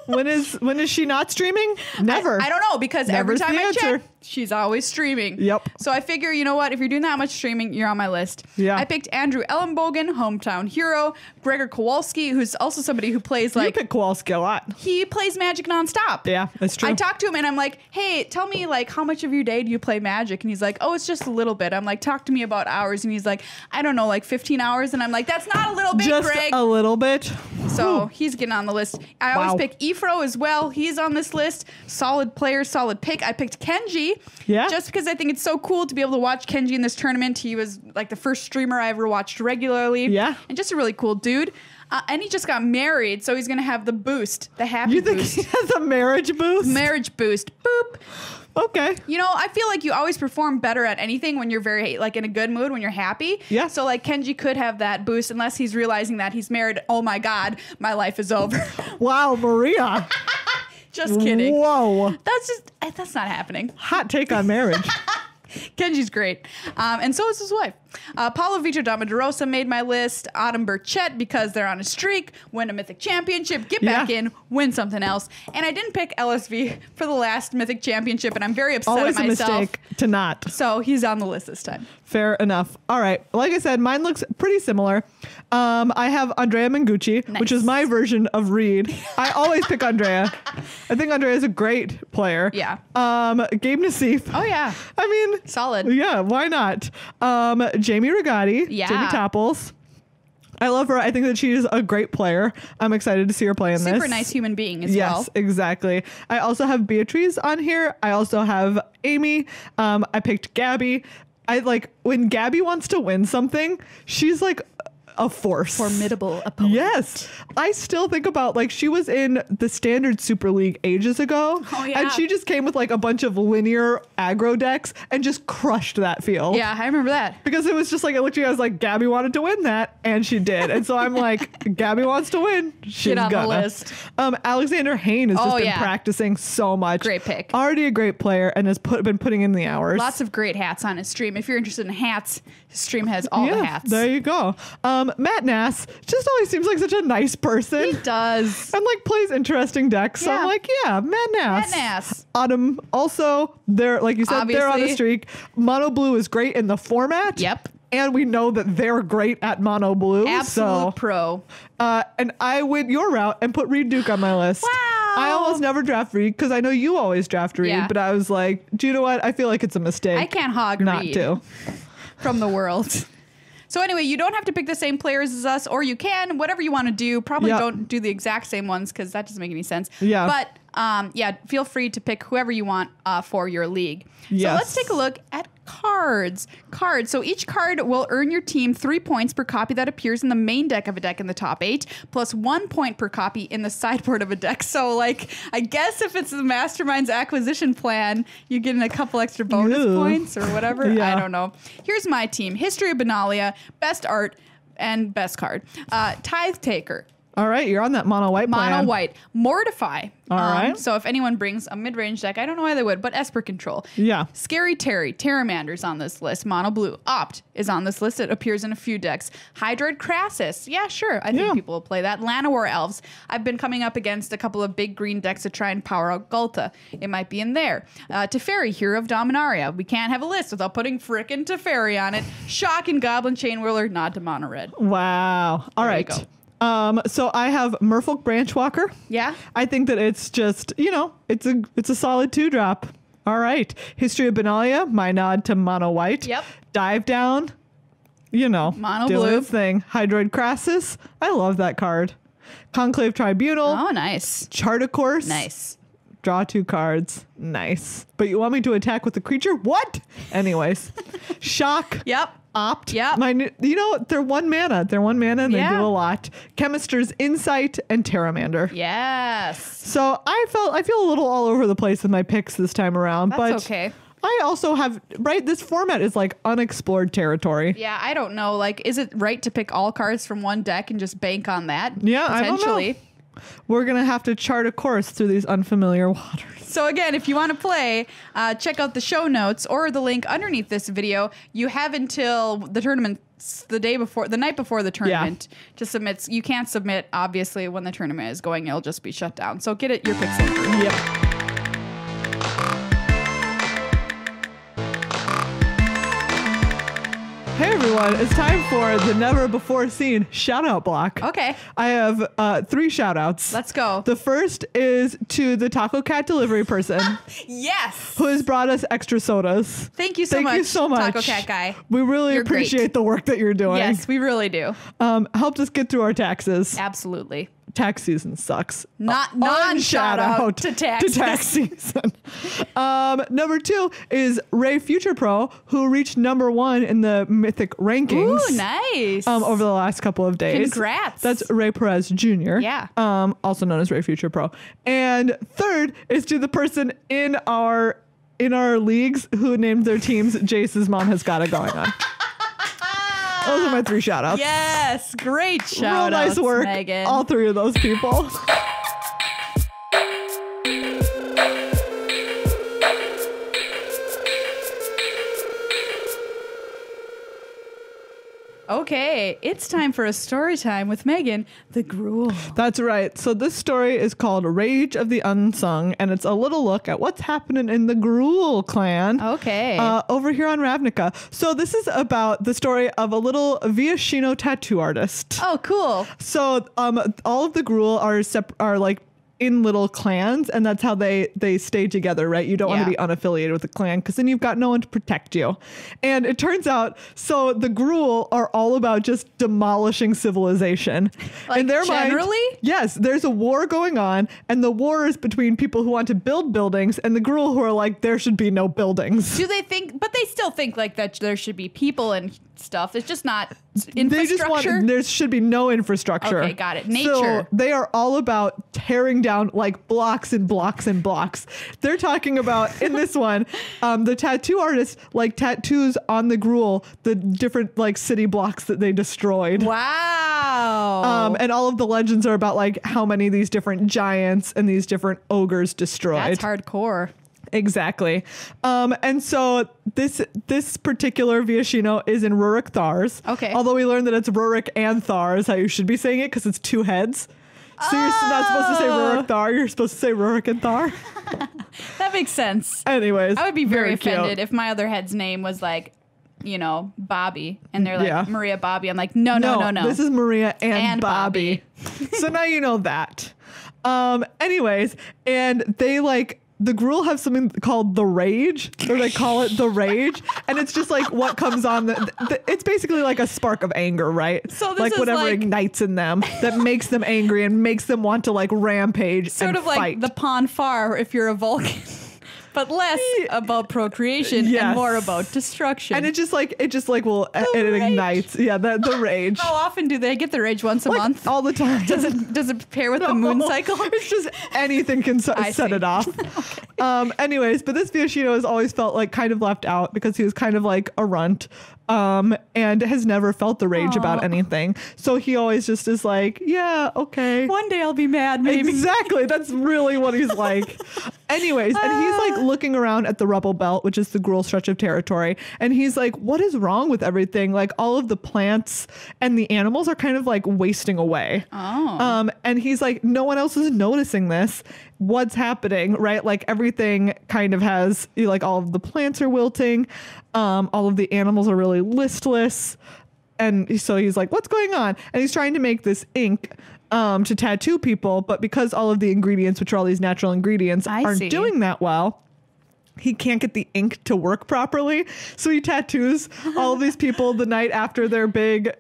When is she not streaming? Never. I don't know, because every Never's time the I answer. check, she's always streaming. Yep. So I figure, you know what? If you're doing that much streaming, you're on my list. Yeah. I picked Andrew Ellenbogen, hometown hero. Gregor Kowalski, who's also somebody who plays You like... pick Kowalski a lot. He plays Magic nonstop. Yeah, that's true. I talked to him and I'm like, hey, tell me like how much of your day do you play Magic? And he's like, oh, it's just a little bit. I'm like, talk to me about hours. And he's like, I don't know, like 15 hours. And I'm like, that's not a little bit, Just Greg. a little bit. So he's getting on the list. I Wow. always pick Ifro as well. He's on this list. Solid player, solid pick. I picked Kenji. Yeah. Just because I think it's so cool to be able to watch Kenji in this tournament. He was like the first streamer I ever watched regularly. Yeah. And just a really cool dude. And he just got married, so he's going to have the boost, the happy You think boost. he has a marriage boost? Marriage boost. Boop. Okay. You know, I feel like you always perform better at anything when you're very, like, in a good mood, when you're happy. Yeah. So, like, Kenji could have that boost unless he's realizing that he's married. Oh, my God, my life is over. Wow, Maria. Just kidding. Whoa. That's not happening. Hot take on marriage. Kenji's great. And so is his wife. Paulo Vitor Damadurosa made my list. Autumn Burchett, because they're on a streak, win a Mythic Championship, get back Yeah. in, win something else. And I didn't pick LSV for the last Mythic Championship, and I'm very upset Always at a myself. mistake to not. So he's on the list this time. Fair enough. All right. Like I said, mine looks pretty similar. I have Andrea Mengucci, which is Nice. my version of Reed. I always pick Andrea. I think Andrea is a great player. Yeah. Gabe Nassif. Oh, yeah. I mean, Solid. yeah, why not? Jamie Rigatti. Yeah. Jamie Topples. I love her. I think that she is a great player. I'm excited to see her play in this. Super nice human being as well. Yes, exactly. I also have Beatrice on here. I also have Amy. I picked Gabby. I like when Gabby wants to win something, she's like a force. Formidable opponent. Yes. I still think about, like, she was in the standard Super League ages ago. Oh, yeah. And she just came with like a bunch of linear aggro decks and just crushed that field. Yeah, I remember that. Because it was just like, I looked at you, I was like, Gabby wanted to win that, and she did. And so I'm like, Gabby wants to win. She's Get on gonna. the list. Alexander Hayne has just been yeah. practicing so much. Great pick. Already a great player and has been putting in the hours. Lots of great hats on his stream. If you're interested in hats, his stream has all the hats. There you go. Matt Nass just always seems like such a nice person. He does. And like plays interesting decks. So Yeah. I'm like, yeah, Matt Nass. Matt Nass. Autumn also, they're like you said, they're on a Obviously. streak. Mono Blue is great in the format. Yep. And we know that they're great at Mono Blue. Absolute pro. And I went your route and put Reed Duke on my list. Wow. I almost never draft Reed because I know you always draft Reed, Yeah. but I was like, do you know what? I feel like it's a mistake. I can't hog not Reed to. from the world. So anyway, you don't have to pick the same players as us, or you can, whatever you want to do. Probably Yep. don't do the exact same ones because that doesn't make any sense. Yeah. But yeah, feel free to pick whoever you want for your league. Yes. So let's take a look at cards. So each card will earn your team 3 points per copy that appears in the main deck of a deck in the top 8, plus 1 point per copy in the sideboard of a deck. So like, I guess if it's the Mastermind's acquisition plan, you get in a couple extra bonus Ew. points or whatever. Yeah. I don't know. Here's my team. History of Benalia, best art, and best card. Tithe Taker. All right, you're on that mono white plan. Mono white. Mortify. All right. So if anyone brings a mid-range deck, I don't know why they would, but Esper Control. Yeah. Scary Terry. Terramander's on this list. Mono blue. Opt is on this list. It appears in a few decks. Hydroid Crassus. Yeah, sure. I think Yeah. people will play that. Llanowar Elves. I've been coming up against a couple of big green decks to try and power out Gulta. It might be in there. Teferi, Hero of Dominaria. We can't have a list without putting frickin' Teferi on it. Shock and Goblin Chain Whirler. Nod to Mono Red. Wow. All There you right. go. So I have Merfolk Branchwalker. Yeah. I think that it's just, it's a solid 2-drop. All right. History of Benalia, my nod to mono white. Yep. Dive down, Mono doing blue. its thing. Hydroid Crassus, I love that card. Conclave Tribunal, Oh, nice. Chart a Course. Nice. Draw 2 cards. Nice. But you want me to attack with the creature? What? Anyways. Shock. Yep. Opt. Yep. They're 1 mana. They're 1 mana and they Yeah. do a lot. Chemister's Insight and Terramander. Yes. So I feel a little all over the place with my picks this time around. That's but okay. I also have, this format is like unexplored territory. Yeah, I don't know. Like, is it right to pick all cards from one deck and just bank on that? Yeah, I don't know. Potentially. We're going to have to chart a course through these unfamiliar waters. So again, if you want to play, check out the show notes or the link underneath this video. You have until the tournament, the night before the tournament, to submit. You can't submit, obviously, when the tournament is going. It'll just be shut down. So get your picks in. Yep. Hey everyone, it's time for the never before seen shout out block. Okay. I have 3 shout outs. Let's go. The first is to the Taco Cat delivery person Yes. who has brought us extra sodas. Thank you so Thank much, you so much. Taco Cat Guy. We really You're great. appreciate the work that you're doing. Yes, we really do. Helped us get through our taxes. Absolutely. Tax season sucks. Non-shout out to taxes. season. Number 2 is Ray Future Pro, who reached number 1 in the Mythic rankings. Ooh, nice. Over the last couple of days. Congrats. That's Ray Perez Jr. Yeah. Also known as Ray Future Pro. And third is to the person in our leagues who named their teams Jace's Mom Has Got It Going On. Those are my 3 shout outs. Yes, great shout Real nice outs, work. Megan. All 3 of those people. Okay, it's time for a story time with Megan, the Gruul. That's right. So this story is called Rage of the Unsung, and it's a little look at what's happening in the Gruul Clan. Okay. Over here on Ravnica. So this is about the story of a little Viashino tattoo artist. Oh, cool. So all of the Gruul are like in little clans, and that's how they stay together, right? You don't want to be unaffiliated with a clan because then you've got no one to protect you. And it turns out, so the Gruul are all about just demolishing civilization. Like in their generally? mind, yes, there's a war going on, and the war is between people who want to build buildings and the Gruul who are like, there should be no buildings. Do they think, but they still think like that there should be people and stuff. It's just not They just infrastructure. there should be no infrastructure. Okay, got it. Nature. So they are all about tearing down like blocks and blocks and blocks. They're talking about in this one, the tattoo artist like tattoos on the Gruul the different like city blocks that they destroyed. Wow. And all of the legends are about like how many of these different giants and these different ogres destroyed. That's hardcore. Exactly. And so this particular Viashino is in Rurik Thars. Okay. Although we learned that it's Rurik and Thar is how you should be saying it because it's two heads. So you're not supposed to say Rurik Thar. You're supposed to say Rurik and Thar. That makes sense. Anyways. I would be very offended cute. if my other head's name was like, Bobby. And they're like, Yeah. Maria Bobby. I'm like, no. This is Maria and Bobby. So now you know that. Anyways, and they like the Gruul have something called the Rage, or they call it the Rage, and it's just like what comes on. It's basically like a spark of anger, right? So this like is whatever like- ignites in them that makes them angry and makes them want to like rampage Sort and of like fight. the Ponfar if you're a Vulcan. But less about procreation Yes. and more about destruction. and it just like will it rage. ignites. Yeah, the Rage. How often do they get the rage? Once a Like, month? all the time. Does it pair with the moon cycle? It's just anything can I set see. it off. Anyways, but this Viashino has always felt like kind of left out because he was kind of like a runt. And has never felt the rage about anything. So he always just is like, yeah, okay. One day I'll be mad, maybe. Exactly. That's really what he's like. Anyways, and he's like looking around at the Rubble Belt, which is the Gruul stretch of territory. And he's like, what is wrong with everything? Like all of the plants and the animals are kind of like wasting away. Oh. And he's like, no one else is noticing this. What's happening, right? Like everything kind of has, like all of the plants are wilting. All of the animals are really listless. And so he's like, what's going on? And he's trying to make this ink to tattoo people. But because all of the ingredients, which are all these natural ingredients, I aren't see. doing that well, he can't get the ink to work properly. So he tattoos all of these people the night after their big,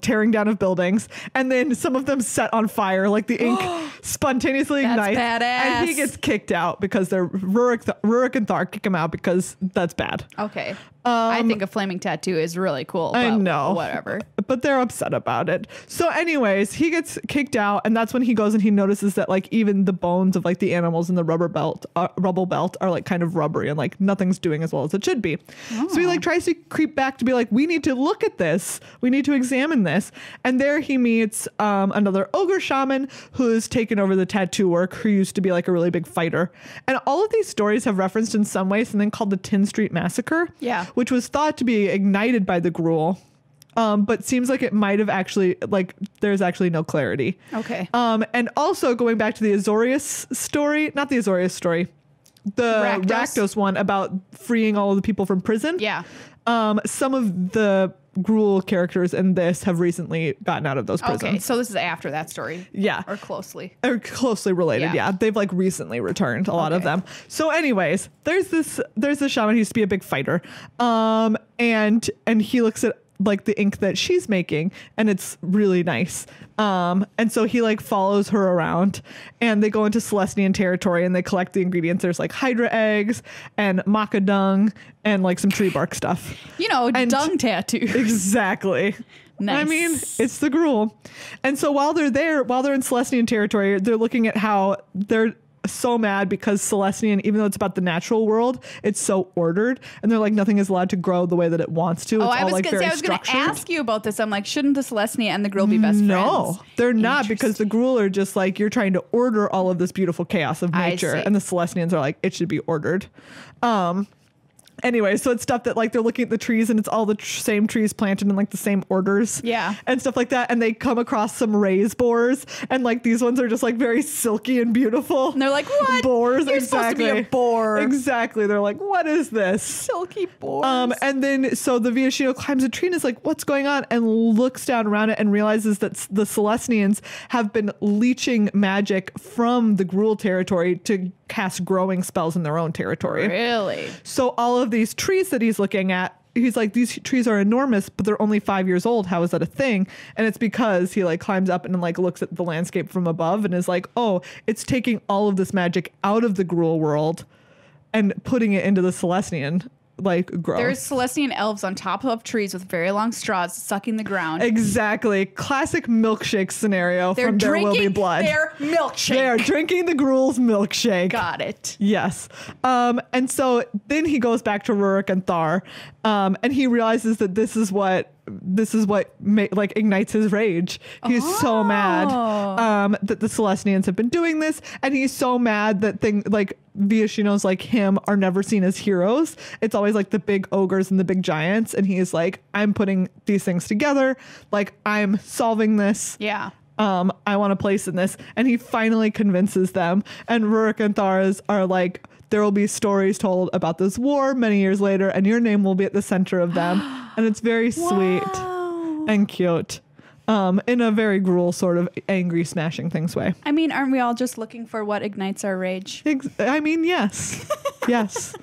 tearing down of buildings. And then some of them set on fire, like the ink spontaneously That's ignites. badass. And he gets kicked out because they're Rurik and Thar kick him out because that's bad. Okay. I think a flaming tattoo is really cool. I but know. Whatever. But they're upset about it. So anyways, he gets kicked out, and that's when he goes and he notices that like even the bones of like the animals in the rubble belt are like kind of rubbery and like nothing's doing as well as it should be. So he like tries to creep back to be like, we need to look at this. We need to examine this. And there he meets another ogre shaman who's taken over the tattoo work, who used to be like a really big fighter. And all of these stories have referenced in some way something called the Tin Street Massacre. Yeah. Which was thought to be ignited by the Gruul. But seems like it might have actually, like, there's actually no clarity. Okay. And also going back to the Azorius story, not the Azorius story, the Rakdos one about freeing all of the people from prison. Yeah. Some of the Gruul characters in this have recently gotten out of those prisons. Okay. So this is after that story. Yeah. Or closely. Are closely related. Yeah. Yeah. They've like recently returned, a lot of Okay. them. So anyways, there's this shaman who used to be a big fighter. And he looks at like the ink that she's making and it's really nice. And so he like follows her around and they go into Celestian territory and they collect the ingredients. There's like Hydra eggs and maca dung and like some tree bark stuff. And dung tattoos. Exactly. Nice. I mean, it's the Gruul. And so while they're in Celestian territory, they're looking at how they're so mad because Celestian, even though it's about the natural world, it's so ordered. And they're like, nothing is allowed to grow the way that it wants to. It's I all was like going very to structured. ask you about this. I'm like, shouldn't the Celestia and the Gruul be best friends? No, they're not, because the Gruul are just like, you're trying to order all of this beautiful chaos of I nature. see. And the Celestians are like, it should be ordered. Anyway, so it's stuff that like they're looking at the trees and it's all the same trees planted in like the same orders. Yeah. And stuff like that. And they come across some raise boars and like these ones are just like very silky and beautiful. And they're like, what? Boars. You're Exactly. supposed to be a boar. Exactly. They're like, what is this? Silky boars. And then so the Viashino climbs a tree and is like, what's going on? And looks down around it and realizes that the Celestians have been leeching magic from the Gruul territory to cast growing spells in their own territory. Really? So all of these trees that he's looking at, he's like, these trees are enormous, but they're only 5 years old. How is that a thing? And it's because he like climbs up and like looks at the landscape from above and is like, oh, it's taking all of this magic out of the Gruul world and putting it into the Celestian grow. There's Celestian elves on top of trees with very long straws sucking the ground. Exactly. Classic milkshake scenario from There Will Be Blood. Their milkshake. They are drinking the Gruul's milkshake. Got it. Yes. And so then he goes back to Rurik and Thar, and he realizes that this is what ignites his rage. He's so mad that the Celestians have been doing this, and he's so mad that Viashinos like him are never seen as heroes. It's always like the big ogres and the big giants, and he's like, I'm putting these things together, like I'm solving this. Yeah. I want a place in this. And he finally convinces them, and Rurik and Thar are like, there will be stories told about this war many years later, and your name will be at the center of them. And it's very sweet and cute. In a very Gruul sort of angry smashing things way. I mean, aren't we all just looking for what ignites our rage? Yes. Yes.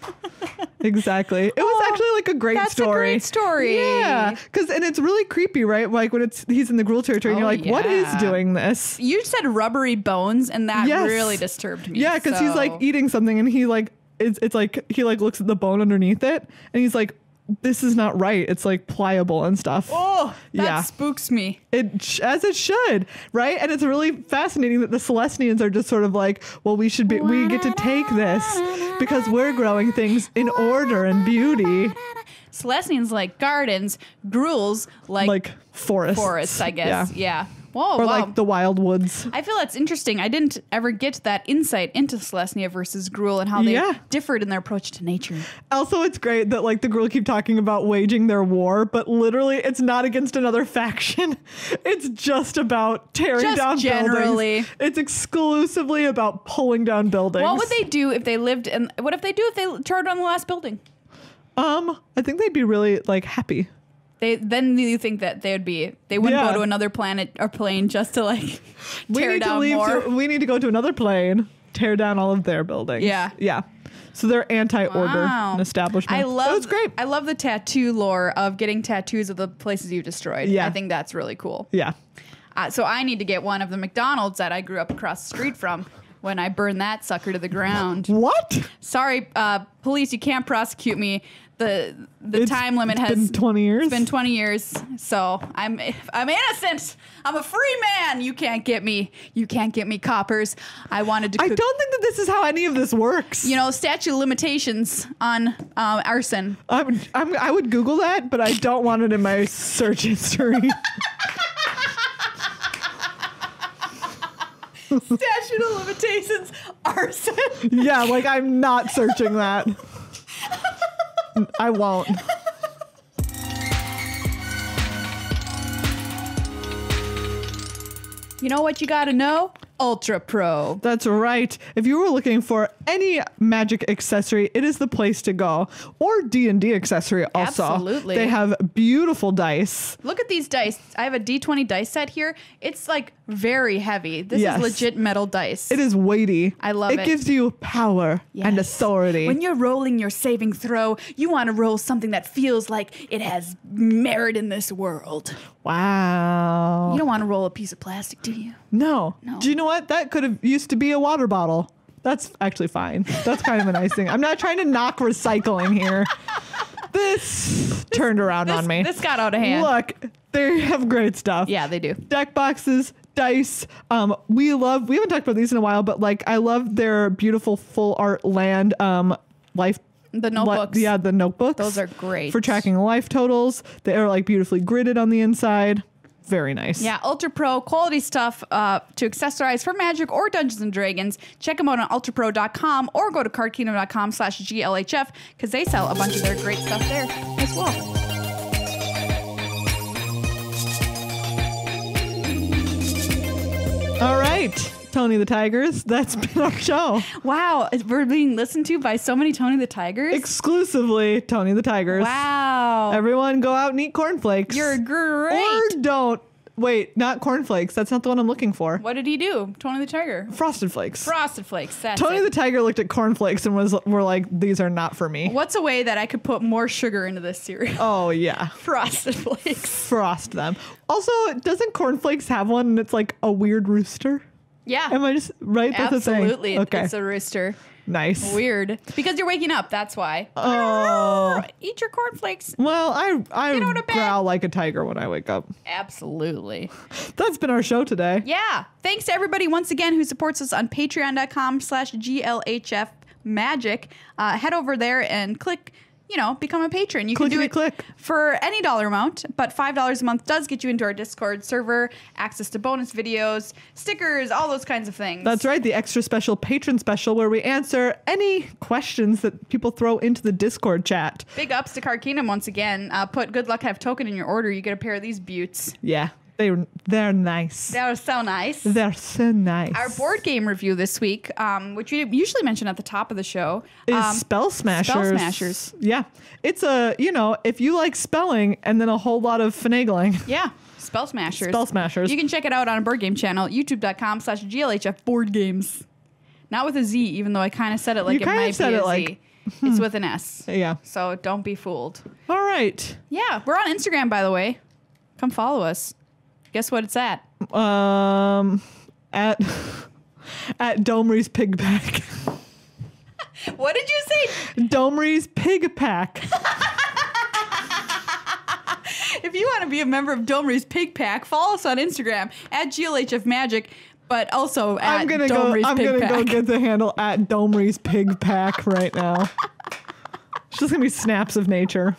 Exactly. It was actually like a great story. That's a great story. Yeah. And it's really creepy, right? Like when he's in the Gruul territory and you're like, what is doing this? You said rubbery bones, and that really disturbed me. Yeah, because he's like eating something, and he like, it's like, he like looks at the bone underneath it, and he's like, this is not right. It's like pliable and stuff. Oh, that spooks me. As it should, right? And it's really fascinating that the Celestians are just sort of like, well, we get to take this because we're growing things in order and beauty. Celestians like gardens, Gruul's like forests. Forests, I guess. Yeah. Whoa, or like the wild woods. I feel that's interesting. I didn't ever get that insight into Celestia versus Gruul and how they differed in their approach to nature. Also, it's great that like the Gruul keep talking about waging their war, but literally it's not against another faction. It's just about tearing down buildings. It's exclusively about pulling down buildings. What would they do if they lived in? What if they tore down the last building? I think they'd be really like happy. Then you think that they wouldn't go to another planet or plane just to like tear down more. We need to go to another plane, tear down all of their buildings. Yeah. Yeah. So they're anti-order and establishment. It's great. I love the tattoo lore of getting tattoos of the places you've destroyed. Yeah. I think that's really cool. Yeah. So I need to get one of the McDonald's that I grew up across the street from when I burn that sucker to the ground. What? Sorry, police, you can't prosecute me. The time limit has been 20 years. It's been 20 years. So I'm innocent. I'm a free man. You can't get me. You can't get me, coppers. I don't think that this is how any of this works. Statute of limitations on arson. I would Google that, but I don't want it in my search history. Statute of limitations, arson. Yeah, like I'm not searching that. I won't. You know what you gotta know? Ultra Pro. That's right. If you were looking for any magic accessory, it is the place to go. Or D&D accessory also. Absolutely. They have beautiful dice. Look at these dice. I have a D20 dice set here. It's like very heavy. This is legit metal dice. It is weighty. I love it. It gives you power and authority. When you're rolling your saving throw, you want to roll something that feels like it has merit in this world. Wow. You don't want to roll a piece of plastic, do you? No. Do you know what? That could have used to be a water bottle. That's actually fine. That's kind of a nice thing. I'm not trying to knock recycling here. This turned around on me. This got out of hand. Look, they have great stuff. Yeah, they do. Deck boxes, dice. We haven't talked about these in a while, but like I love their beautiful full art land life. The notebooks. The notebooks. Those are great. For tracking life totals. They are like beautifully gridded on the inside. Very nice. Yeah, Ultra Pro, quality stuff to accessorize for Magic or Dungeons & Dragons. Check them out on ultrapro.com or go to cardkingdom.com/GLHF because they sell a bunch of their great stuff there as well. All right. Tony the Tigers. That's been our show. Wow. We're being listened to by so many Tony the Tigers. Exclusively Tony the Tigers. Wow. Everyone go out and eat cornflakes. You're great. Or don't. Wait, not cornflakes. That's not the one I'm looking for. What did he do? Tony the Tiger. Frosted Flakes. Frosted Flakes. That's Tony the Tiger looked at cornflakes and were like, these are not for me. What's a way that I could put more sugar into this cereal? Oh, yeah. Frosted Flakes. Frost them. Also, doesn't cornflakes have one and it's like a weird rooster? Yeah. Am I just right? That's absolutely. A thing. Okay. It's a rooster. Nice. Weird. Because you're waking up. That's why. Oh. Eat your cornflakes. Well, I Get out of bed. growl like a tiger when I wake up. Absolutely. That's been our show today. Yeah. Thanks to everybody once again who supports us on patreon.com/GLHF Head over there and click, become a patron. You can do it Click. for any dollar amount, but $5 a month does get you into our Discord server, access to bonus videos, stickers, all those kinds of things. That's right. The extra special patron special where we answer any questions that people throw into the Discord chat. Big ups to Card Kingdom once again. Put good luck have token in your order. You get a pair of these buttes. Yeah. They're nice. They're so nice. They're so nice. Our board game review this week, which we usually mention at the top of the show, is Spell Smashers. Spell Smashers. Yeah. It's if you like spelling and then a whole lot of finagling. Yeah. Spell Smashers. Spell Smashers. You can check it out on a board game channel, youtube.com/GLHF board games. Not with a Z, even though I kind of said it like You it might said be it a like, Z. It's with an S. Yeah. So don't be fooled. All right. Yeah. We're on Instagram, by the way. Come follow us. Guess what it's at? At Domery's Pig Pack. What did you say? Domery's Pig Pack. If you want to be a member of Domery's Pig Pack, follow us on Instagram at GLHF Magic, but also at Domery's I'm Pig gonna Pack. go get the handle at Domery's Pig Pack right now. It's just gonna be snaps of nature.